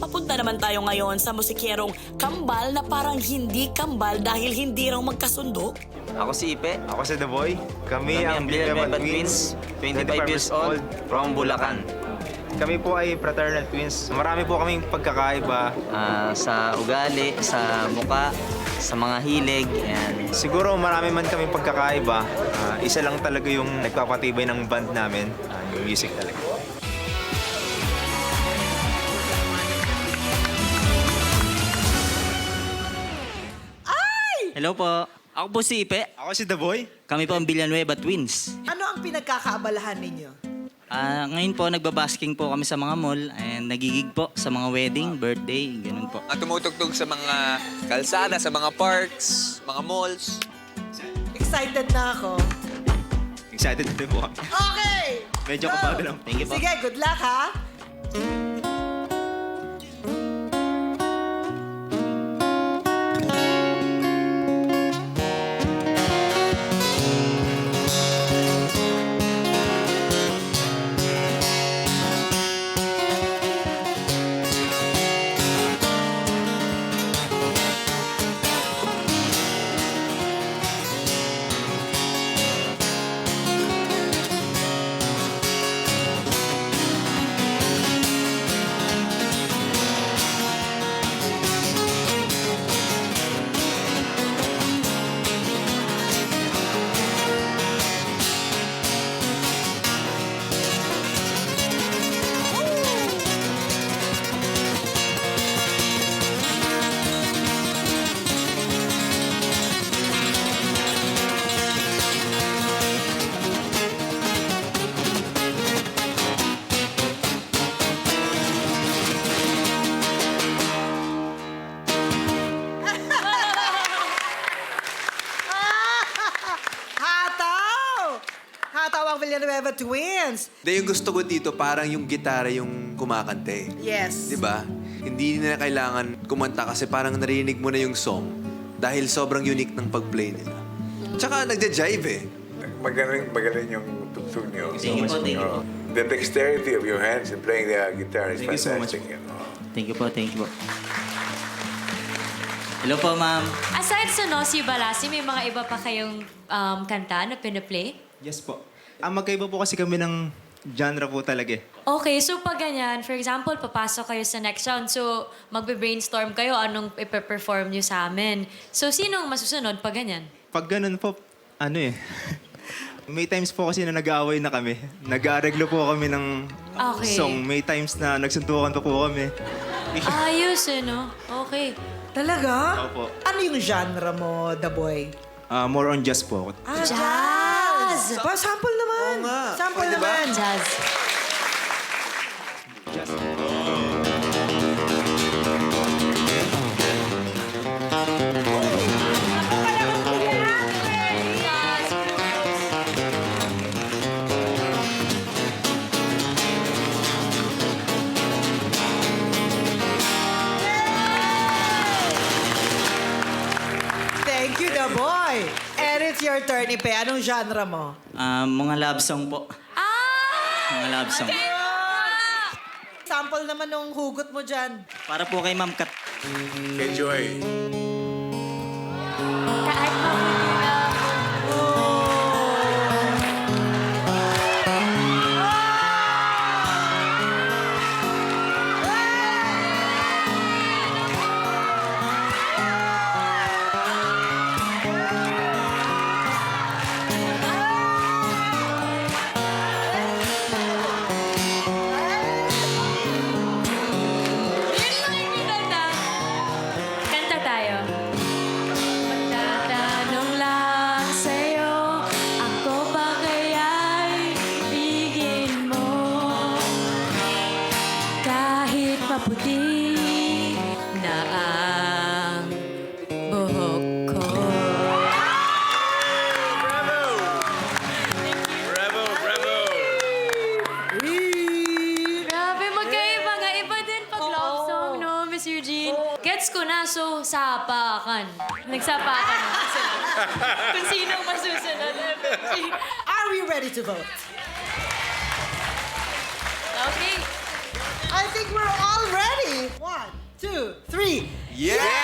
Papunta naman tayo ngayon sa musikerong kambal na parang hindi kambal dahil hindi raw magkasundo. Ako si Ipe. Ako si The Boy. Kami ang Villanueva Villanueva Twins, 25 years old, from Bulacan. Kami po ay fraternal twins. Marami po kaming pagkakaiba. Sa ugali, sa muka, sa mga hilig, yan. Siguro marami man kaming pagkakaiba. Isa lang talaga yung nagpapatibay ng band namin, yung music talaga. Hello po. Ako po si Ipe. Ako si The Boy. Kami po ang Villanueva Twins. Ano ang pinagkakaabalahan ninyo? Ngayon po, nagbabasking po kami sa mga mall and nagigig po sa mga wedding, birthday, ganun po. Tumutugtog sa mga kalsada, sa mga parks, mga malls. Excited na ako. Excited na din po kami. Okay! Medyo Go! kabado lang. Thank you po. Sige, good luck ha! Hataw ang Villanueva Twins! Yung gusto ko dito, parang yung gitara yung kumakante. Yes. Di ba? Hindi na kailangan kumanta kasi parang narinig mo na yung song dahil sobrang unique ng pag-play nila. Tsaka nagja-jive eh. Magaling yung tugtog niyo. Thank you po, thank you po. The dexterity of your hands in playing the guitar is Thank you so much. fantastic. Thank you po, thank you po. Hello po, ma'am. Aside sa Nosy Balasi, may mga iba pa kayong kanta na pinaplay? Yes po. Magkaiba po kasi kami ng genre po talaga eh. Okay, so pag ganyan, for example, papasok kayo sa next round, so magbe-brainstorm kayo anong ipe-perform nyo sa amin. So, sinong masusunod pag ganyan? Pag ganun po, may times po kasi na nag-aaway na kami. Nag-aareglo po kami ng Okay. song. May times na nagsuntukan pa po kami. Ayos no? Okay. Talaga? Opo. Ano yung genre mo, The Boy? More on jazz po. Jazz! Sample naman! Oo nga. Sample Pwede ba? naman! Jazz. Thank you, The Boy! And it's your turn, Ipe. Anong genre mo? Mga love song po. Mga love song. Sample naman ng hugot mo dyan. Para po kay Ma'am Kat. Enjoy. Kahit mabuti na. Kanta tayo. Magtatanong lang sa'yo, ako ba kaya'y ibigin mo? Kahit maputi na ang buhok ko. Grabe, magkaiba nga. Iba din pag love song, no, Miss Eugene? Gets ko na, so, sapakan. Nagsapakan na sila. Kung sino ang masusunod. Are we ready to vote? Okay. I think we're all ready. One. 2, 3. Yeah!